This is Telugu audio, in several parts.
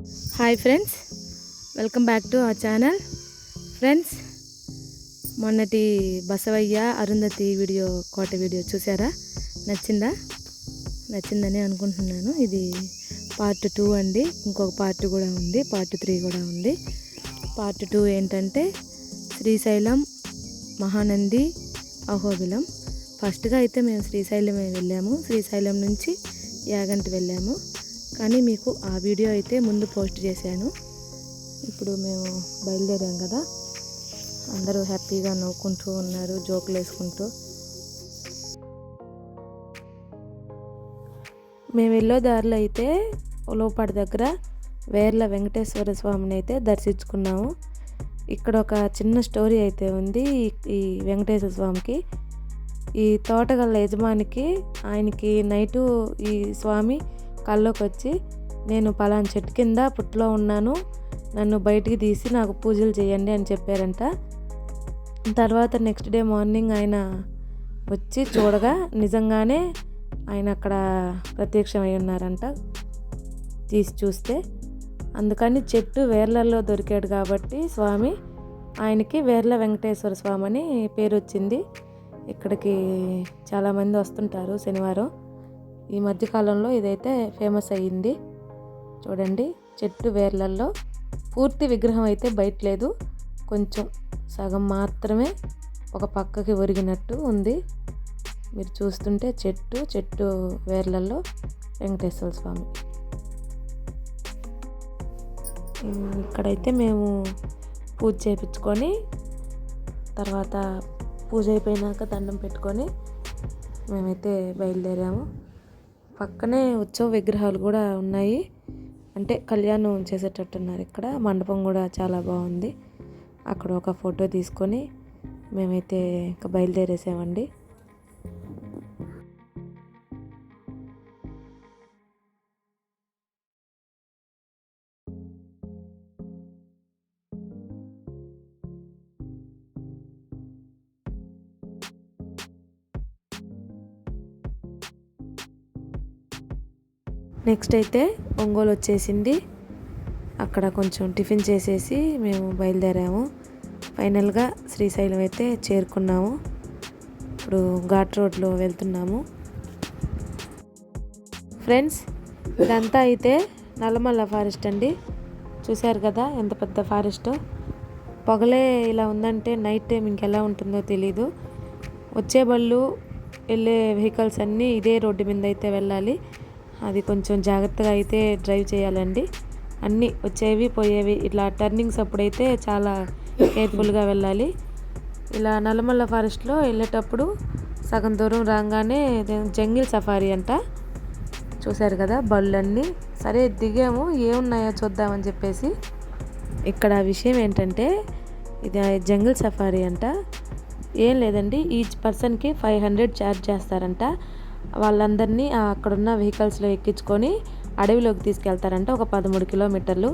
Hi friends, welcome back to our channel. Friends, మొన్నటి బసవయ్య అరుంధతి కోట వీడియో చూసారా? నచ్చిందని అనుకుంటున్నాను. ఇది పార్ట్ 2 అండి. ఇంకొక పార్ట్ కూడా ఉంది, పార్ట్ 3 కూడా ఉంది. పార్ట్ 2 ఏంటంటే శ్రీశైలం, మహానంది, అహోబిలం. ఫస్ట్గా అయితే మేము శ్రీశైలమే వెళ్ళాము. శ్రీశైలం నుంచి యాగంటి వెళ్ళాము. కానీ మీకు ఆ వీడియో అయితే ముందు పోస్ట్ చేశాను. ఇప్పుడు మేము బయలుదేరాం కదా, అందరూ హ్యాపీగా నవ్వుకుంటూ ఉన్నారు, జోకులు వేసుకుంటూ. మేము వెళ్ళే దారిలో అయితే లోపాడు దగ్గర వేర్ల వెంకటేశ్వర స్వామిని అయితే దర్శించుకున్నాము. ఇక్కడ ఒక చిన్న స్టోరీ అయితే ఉంది ఈ వెంకటేశ్వర స్వామికి. ఈ తోటగల యజమానికి, ఆయనకి నైటు ఈ స్వామి కల్లోకి వచ్చి, నేను పలానా చెట్టు కింద పుట్టలో ఉన్నాను, నన్ను బయటికి తీసి నాకు పూజలు చేయండి అని చెప్పారంట. తర్వాత నెక్స్ట్ డే మార్నింగ్ ఆయన వచ్చి చూడగా నిజంగానే ఆయన అక్కడ ప్రత్యక్షమై ఉన్నారంట. తీసి చూస్తే అందుకని చెట్టు వేర్లలో దొరికాడు కాబట్టి స్వామి, ఆయనకి వేర్ల వెంకటేశ్వర స్వామి అని పేరు వచ్చింది. ఇక్కడికి చాలామంది వస్తుంటారు శనివారం. ఈ మధ్యకాలంలో ఇదైతే ఫేమస్ అయ్యింది. చూడండి, చెట్టు వేర్లల్లో పూర్తి విగ్రహం అయితే బయట లేదు, కొంచెం సగం మాత్రమే ఒక పక్కకి ఒరిగినట్టు ఉంది. మీరు చూస్తుంటే చెట్టు వేర్లల్లో వెంకటేశ్వర స్వామి. ఇక్కడైతే మేము పూజ చేయించుకొని, తర్వాత పూజ అయిపోయినాక దండం పెట్టుకొని మేమైతే బయలుదేరాము. పక్కనే ఉత్సవ విగ్రహాలు కూడా ఉన్నాయి, అంటే కళ్యాణం చేసేటట్టున్నారు. ఇక్కడ మండపం కూడా చాలా బాగుంది. అక్కడ ఒక ఫోటో తీసుకొని మేమైతే ఇంకా బయలుదేరేసామండి. నెక్స్ట్ అయితే ఒంగోలు వచ్చేసింది. అక్కడ కొంచెం టిఫిన్ చేసేసి మేము బయలుదేరాము. ఫైనల్గా శ్రీశైలం అయితే చేరుకున్నాము. ఇప్పుడు ఘాట్ రోడ్లో వెళ్తున్నాము. ఫ్రెండ్స్, ఇదంతా అయితే నల్లమల్ల ఫారెస్ట్ అండి. చూశారు కదా ఎంత పెద్ద ఫారెస్ట్. పొగలే ఇలా ఉందంటే నైట్ టైం ఇంకెలా ఉంటుందో తెలీదు. వచ్చే బళ్ళు వెళ్ళే వెహికల్స్ అన్నీ ఇదే రోడ్డు మీద అయితే వెళ్ళాలి. అది కొంచెం జాగ్రత్తగా అయితే డ్రైవ్ చేయాలండి. అన్నీ వచ్చేవి పోయేవి ఇట్లా టర్నింగ్స్ అప్పుడైతే చాలా కేర్ఫుల్గా వెళ్ళాలి. ఇలా నల్లమల్ల ఫారెస్ట్లో వెళ్ళేటప్పుడు సగం దూరం రాగానే జంగిల్ సఫారీ అంట. చూశారు కదా బళ్ళన్నీ. సరే దిగాము, ఏమున్నాయో చూద్దామని చెప్పేసి. ఇక్కడ విషయం ఏంటంటే ఇది జంగిల్ సఫారీ అంట. ఏం లేదండి, ఈచ్ పర్సన్కి 500 ఛార్జ్ చేస్తారంట. వాళ్ళందరినీ అక్కడున్న వెహికల్స్లో ఎక్కించుకొని అడవిలోకి తీసుకెళ్తారంట. ఒక 13 కిలోమీటర్లు.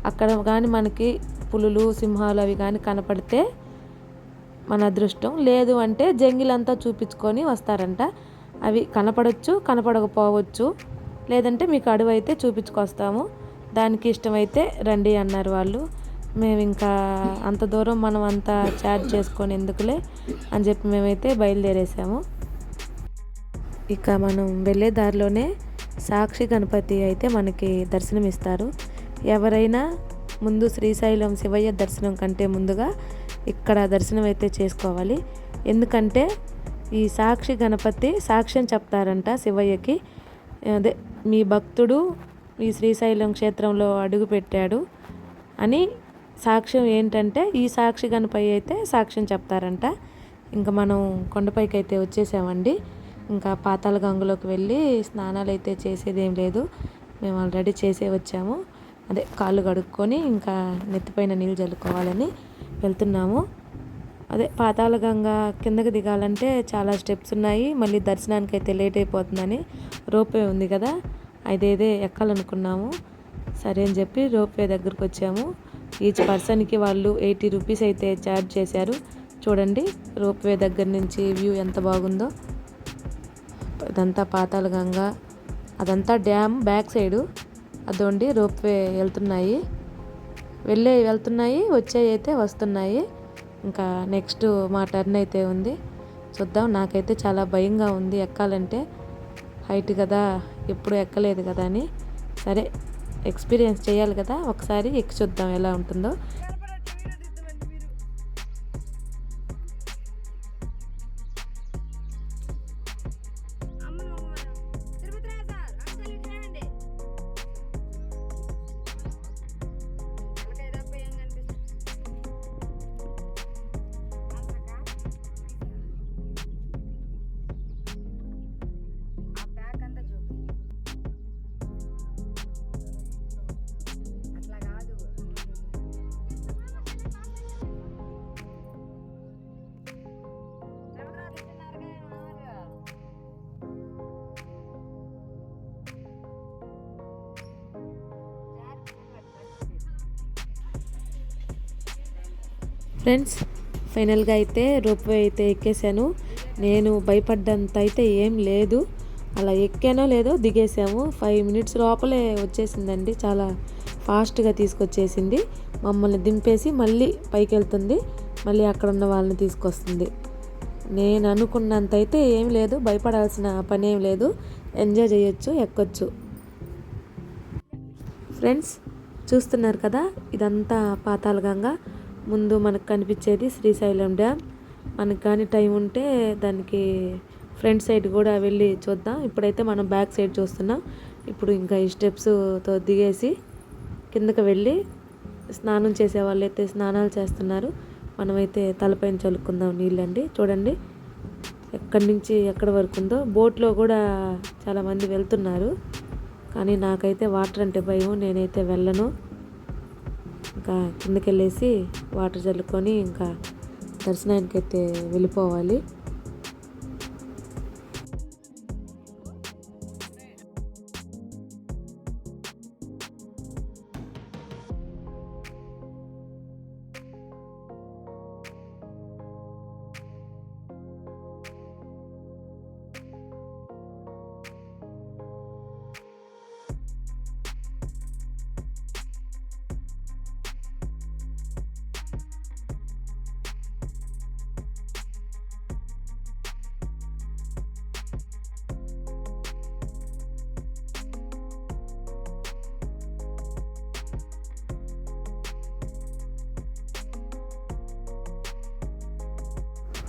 అక్కడ కానీ మనకి పులులు, సింహాలు అవి కానీ కనపడితే మన అదృష్టం, లేదు అంటే జంగిల్ అంతా చూపించుకొని వస్తారంట. అవి కనపడవచ్చు, కనపడకపోవచ్చు, లేదంటే మీకు అడవి అయితే చూపించుకొస్తాము, దానికి ఇష్టమైతే రండి అన్నారు వాళ్ళు. మేము ఇంకా అంత దూరం మనం అంతా ఛార్జ్ చేసుకొని ఎందుకులే అని చెప్పి మేమైతే బయలుదేరేసాము. ఇక మనం వెళ్ళే దారిలోనే సాక్షి గణపతి అయితే మనకి దర్శనం ఇస్తారు. ఎవరైనా ముందు శ్రీశైలం శివయ్య దర్శనం కంటే ముందుగా ఇక్కడ దర్శనం అయితే చేసుకోవాలి. ఎందుకంటే ఈ సాక్షి గణపతి సాక్ష్యం చెప్తారంట శివయ్యకి. అదే మీ భక్తుడు ఈ శ్రీశైలం క్షేత్రంలో అడుగు పెట్టాడు అని సాక్ష్యం ఏంటంటే ఈ సాక్షి గణపతి అయితే సాక్ష్యం చెప్తారంట. ఇంకా మనం కొండపైకి అయితే వచ్చేసామండి. ఇంకా పాతాళ గంగలోకి వెళ్ళి స్నానాలు అయితే చేసేది ఏం లేదు, మేము ఆల్రెడీ చేసే వచ్చాము. అదే కాళ్ళు కడుక్కొని ఇంకా నెత్తిపైన నీళ్ళు చల్లుకోవాలని వెళ్తున్నాము. అదే పాతాళ గంగ కిందకి దిగాలంటే చాలా స్టెప్స్ ఉన్నాయి, మళ్ళీ దర్శనానికి అయితే లేట్ అయిపోతుందని రోప్వే ఉంది కదా, అదేదే ఎక్కాలనుకున్నాము. సరే అని చెప్పి రోప్వే దగ్గరికి వచ్చాము. ఈచ్ పర్సన్కి వాళ్ళు 80 రూపీస్ అయితే ఛార్జ్ చేశారు. చూడండి రోప్వే దగ్గర నుంచి వ్యూ ఎంత బాగుందో. ఇదంతా పాతాళ గంగ, అదంతా డ్యామ్ బ్యాక్ సైడు. అదోండి రోప్వే వెళ్తున్నాయి, వచ్చాయి అయితే వస్తున్నాయి. ఇంకా నెక్స్ట్ మా టర్న్ అయితే ఉంది, చూద్దాం. నాకైతే చాలా భయంగా ఉంది ఎక్కాలంటే, హైట్ కదా, ఎప్పుడు ఎక్కలేదు కదా అని. సరే, ఎక్స్పీరియన్స్ చేయాలి కదా, ఒకసారి ఎక్కి చూద్దాం ఎలా ఉంటుందో. ఫ్రెండ్స్, ఫైనల్గా అయితే రోప్వే అయితే ఎక్కేసాను. నేను భయపడ్డంత అయితే ఏం లేదు, అలా ఎక్కానో లేదో దిగేసాము. 5 మినిట్స్ లోపలే వచ్చేసిందండి, చాలా ఫాస్ట్గా తీసుకొచ్చేసింది. మమ్మల్ని దింపేసి మళ్ళీ పైకి వెళ్తుంది, మళ్ళీ అక్కడ ఉన్న వాళ్ళని తీసుకొస్తుంది. నేను అనుకున్నంత అయితే ఏం లేదు, భయపడాల్సిన పని ఏం లేదు, ఎంజాయ్ చేయొచ్చు, ఎక్కొచ్చు. ఫ్రెండ్స్, చూస్తున్నారు కదా, ఇదంతా పాతాళగంగా. ముందు మనకు కనిపించేది శ్రీశైలం డ్యామ్. మనకు కానీ టైం ఉంటే దానికి ఫ్రంట్ సైడ్ కూడా వెళ్ళి చూద్దాం. ఇప్పుడైతే మనం బ్యాక్ సైడ్ చూస్తున్నాం. ఇప్పుడు ఇంకా ఈ స్టెప్స్తో దిగేసి కిందకి వెళ్ళి స్నానం చేసే వాళ్ళు అయితే స్నానాలు చేస్తున్నారు. మనమైతే తలపైన చల్లుకుందాం నీళ్ళండి. చూడండి ఎక్కడి నుంచి ఎక్కడి వరకు ఉందో. బోట్లో కూడా చాలామంది వెళ్తున్నారు, కానీ నాకైతే వాటర్ అంటే భయం, నేనైతే వెళ్ళను. ఇంకా కిందకి వెళ్ళేసి వాటర్ చల్లుకొని ఇంకా దర్శనానికి అయితే వెళ్ళిపోవాలి.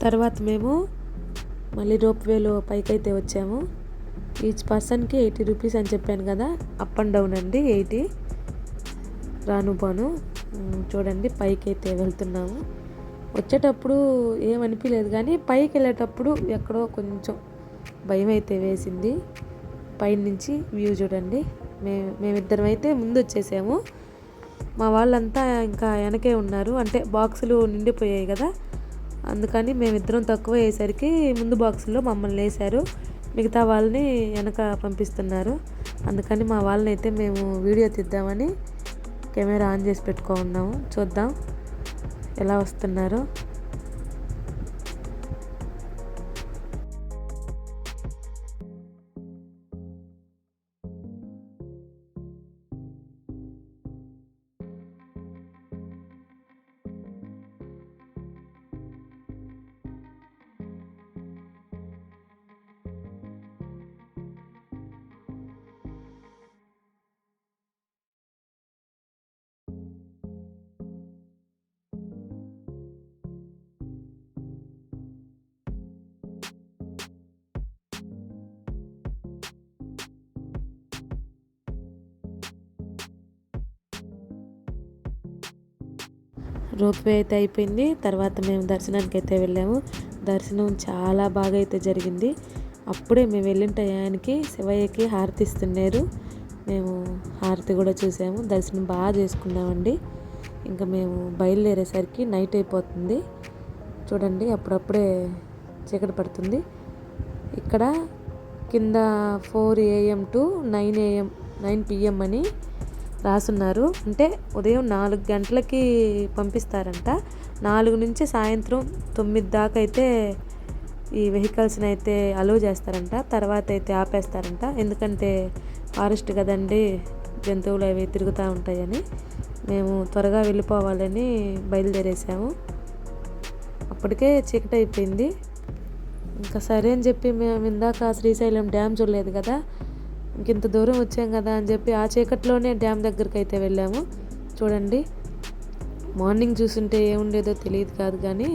తర్వాత మేము మళ్ళీ రోప్వేలో పైకైతే వచ్చాము. ఈచ్ పర్సన్కి 80 రూపీస్ అని చెప్పాను కదా, అప్ అండ్ డౌన్ అండి 80, రాను బాను. చూడండి పైకి అయితే వెళ్తున్నాము. వచ్చేటప్పుడు ఏమనిపించలేదు, కానీ పైకి వెళ్ళేటప్పుడు ఎక్కడో కొంచెం భయం అయితే వేసింది. పైనుంచి వ్యూ చూడండి. మేమిద్దరం అయితే ముందు వచ్చేసాము, మా వాళ్ళంతా ఇంకా వెనకే ఉన్నారు. అంటే బాక్సులు నిండిపోయాయి కదా, అందుకని మేమిద్దరం తక్కువ అయ్యేసరికి ముందు బాక్సుల్లో మమ్మల్ని వేశారు, మిగతా వాళ్ళని వెనక పంపిస్తున్నారు. అందుకని మా వాళ్ళని అయితే మేము వీడియో తీద్దామని కెమెరా ఆన్ చేసి పెట్టుకున్నాము. చూద్దాం ఎలా వస్తున్నారో. రోప్వే అయితే అయిపోయింది. తర్వాత మేము దర్శనానికి అయితే వెళ్ళాము. దర్శనం చాలా బాగా అయితే జరిగింది. అప్పుడే మేము వెళ్ళిన టయానికి శివయ్యకి హారతి ఇస్తున్నారు. మేము హారతి కూడా చూసాము, దర్శనం బాగా చేసుకున్నామండి. ఇంకా మేము బయలుదేరేసరికి నైట్ అయిపోతుంది. చూడండి అప్పుడప్పుడే చీకటి పడుతుంది. ఇక్కడ కింద 4 AM to 9 PM అని రాసున్నారు. అంటే ఉదయం 4 గంటలకి పంపిస్తారంట, 4 నుంచి సాయంత్రం 9 దాకా అయితే ఈ వెహికల్స్ని అయితే అలో చేస్తారంట. తర్వాత అయితే ఆపేస్తారంట, ఎందుకంటే ఫారెస్ట్ కదండి, జంతువులు అవి తిరుగుతూ ఉంటాయని మేము త్వరగా వెళ్ళిపోవాలని బయలుదేరేసాము. అప్పటికే చీకటి అయిపోయింది. ఇంకా సరే అని చెప్పి మేము ఇందాక శ్రీశైలం డ్యామ్ చూడలేదు కదా, ఇంత దూరం వచ్చాం కదా అని చెప్పి ఆ చీకట్లోనే డ్యామ్ దగ్గరికి అయితే వెళ్ళాము. చూడండి, మార్నింగ్ చూస్తుంటే ఏముండేదో తెలియదు కాదు, కానీ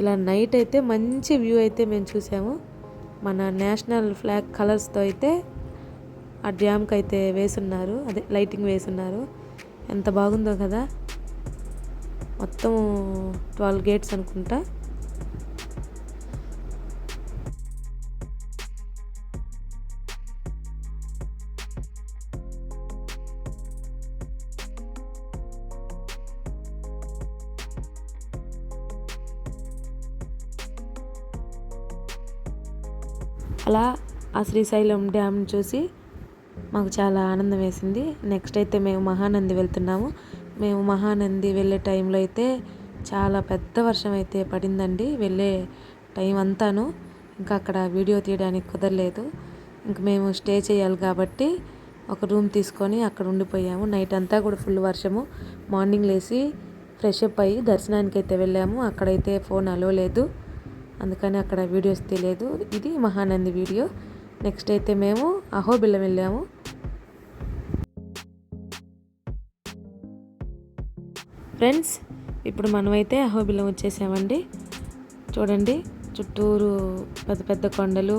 ఇలా నైట్ అయితే మంచి వ్యూ అయితే మేము చూసాము. మన నేషనల్ ఫ్లాగ్ కలర్స్తో అయితే ఆ డ్యామ్కి అయితే వేసున్నారు, అదే లైటింగ్ వేసున్నారు. ఎంత బాగుందో కదా. మొత్తం 12 గేట్స్ అనుకుంటా. అలా ఆ శ్రీశైలం డ్యామ్ చూసి మాకు చాలా ఆనందం వేసింది. నెక్స్ట్ అయితే మేము మహానంది వెళ్తున్నాము. మేము మహానంది వెళ్ళే టైంలో అయితే చాలా పెద్ద వర్షం అయితే పడిందండి వెళ్ళే టైం అంతాను. ఇంకా అక్కడ వీడియో తీయడానికి కుదరలేదు. ఇంక మేము స్టే చేయాలి కాబట్టి ఒక రూమ్ తీసుకొని అక్కడ ఉండిపోయాము. నైట్ అంతా కూడా ఫుల్ వర్షము. మార్నింగ్ లేచి ఫ్రెష్ అప్ అయ్యి దర్శనానికి అయితే వెళ్ళాము. అక్కడైతే ఫోన్ అలో లేదు, అందుకని అక్కడ వీడియోస్ తీయలేదు. ఇది మహానంది వీడియో. నెక్స్ట్ అయితే మేము అహోబిలం వెళ్ళాము. ఫ్రెండ్స్, ఇప్పుడు మనమైతే అహోబిలం వచ్చేసామండి. చూడండి, చుట్టూరు పెద్ద పెద్ద కొండలు,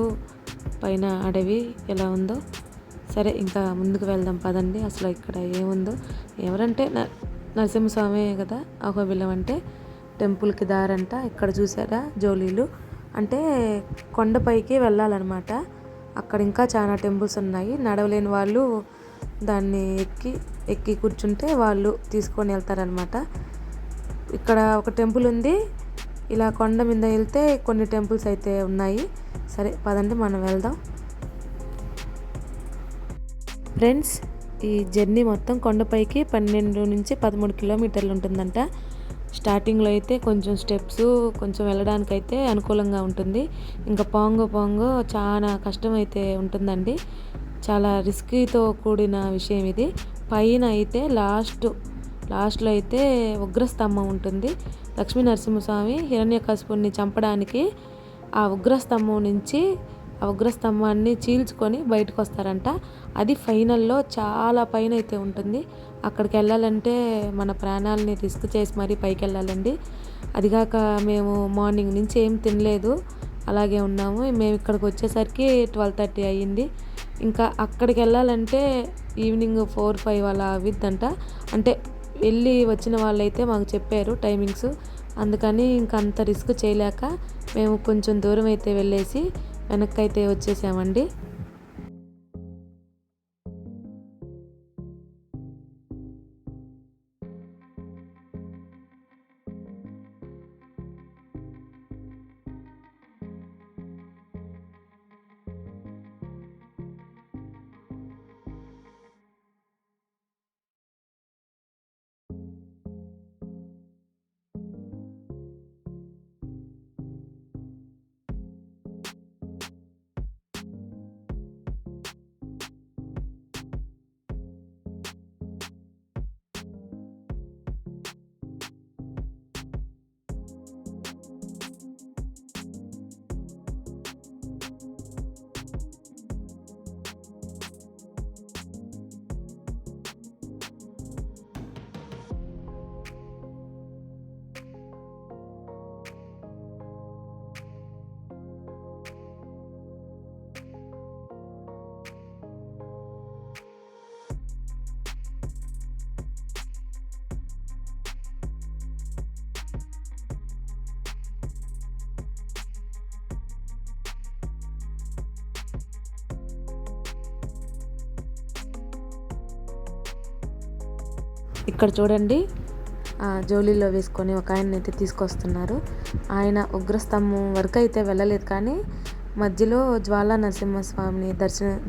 పైన అడవి ఎలా ఉందో. సరే, ఇంకా ముందుకు వెళ్దాం పదండి. అసలు ఇక్కడ ఏముందో, ఎవరంటే నరసింహస్వామి కదా అహోబిలం అంటే. టెంపుల్కి దారంట. ఇక్కడ చూసారా జోలీలు, అంటే కొండపైకి వెళ్ళాలన్నమాట. అక్కడ ఇంకా చాలా టెంపుల్స్ ఉన్నాయి. నడవలేని వాళ్ళు దాన్ని ఎక్కి కూర్చుంటే వాళ్ళు తీసుకొని వెళ్తారనమాట. ఇక్కడ ఒక టెంపుల్ ఉంది. ఇలా కొండ మీద వెళ్తే కొన్ని టెంపుల్స్ అయితే ఉన్నాయి. సరే పదండి, మనం వెళ్దాం. ఫ్రెండ్స్, ఈ జర్నీ మొత్తం కొండపైకి 12 నుంచి 13 కిలోమీటర్లు ఉంటుందంట. స్టార్టింగ్లో అయితే కొంచెం స్టెప్స్ కొంచెం వెళ్ళడానికి అయితే అనుకూలంగా ఉంటుంది. ఇంకా పాంగు చాలా కష్టం అయితే ఉంటుందండి. చాలా రిస్కీతో కూడిన విషయం ఇది. పైన అయితే లాస్ట్లో అయితే ఉగ్రస్తంభం ఉంటుంది. లక్ష్మీ నరసింహస్వామి హిరణ్యకశిపుని చంపడానికి ఆ ఉగ్రస్తంభాన్ని చీల్చుకొని బయటకు వస్తారంట. అది ఫైనల్లో చాలా పైన అయితే ఉంటుంది. అక్కడికి వెళ్ళాలంటే మన ప్రాణాలని రిస్క్ చేసి మరీ పైకి వెళ్ళాలండి. అదిగాక మేము మార్నింగ్ నుంచి ఏం తినలేదు, అలాగే ఉన్నాము. మేము ఇక్కడికి వచ్చేసరికి 12:30 అయ్యింది. ఇంకా అక్కడికి వెళ్ళాలంటే ఈవినింగ్ 4-5 అలా అవ్విద్దంట. అంటే వెళ్ళి వచ్చిన వాళ్ళైతే మాకు చెప్పారు టైమింగ్స్. అందుకని ఇంక అంత రిస్క్ చేయలేక మేము కొంచెం దూరం అయితే వెళ్ళేసి వెనక్కి అయితే వచ్చేసామండి. ఇక్కడ చూడండి, జోలీలో వేసుకొని ఒక ఆయన అయితే తీసుకొస్తున్నారు. ఆయన ఉగ్రస్తంభం వరకు అయితే వెళ్ళలేదు, కానీ మధ్యలో జ్వాలా నరసింహస్వామిని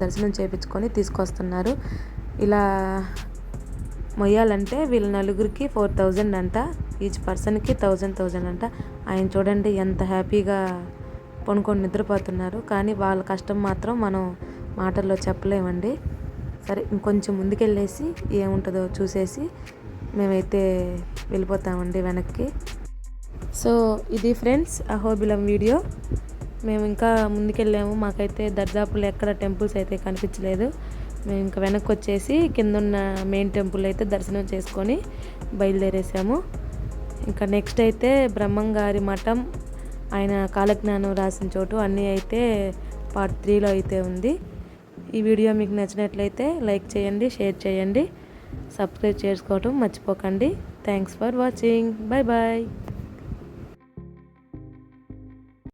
దర్శనం చేయించుకొని తీసుకొస్తున్నారు. ఇలా మొయ్యాలంటే వీళ్ళ నలుగురికి 4000 అంట, ఈచ్ పర్సన్కి 1000 అంట. ఆయన చూడండి ఎంత హ్యాపీగా పనుకొని నిద్రపోతున్నారు. కానీ వాళ్ళ కష్టం మాత్రం మనం మాటల్లో చెప్పలేమండి. సరే ఇంకొంచెం ముందుకెళ్ళేసి ఏముంటుందో చూసేసి మేమైతే వెళ్ళిపోతామండి వెనక్కి. సో ఇది ఫ్రెండ్స్ అహోబిలం వీడియో. మేము ఇంకా ముందుకెళ్ళాము, మాకైతే దర్దాపులు ఎక్కడ టెంపుల్స్ అయితే కనిపించలేదు. మేము ఇంకా వెనక్కి వచ్చేసి కిందున్న మెయిన్ టెంపుల్ అయితే దర్శనం చేసుకొని బయలుదేరేసాము. ఇంకా నెక్స్ట్ అయితే బ్రహ్మంగారి మఠం, ఆయన కాలజ్ఞానం రాసిన చోటు అన్నీ అయితే పార్ట్ 3లో అయితే ఉంది. ఈ వీడియో మీకు నచ్చినట్లయితే లైక్ చేయండి, షేర్ చేయండి, సబ్స్క్రైబ్ చేసుకోవటం మర్చిపోకండి. Thanks for watching. Bye bye.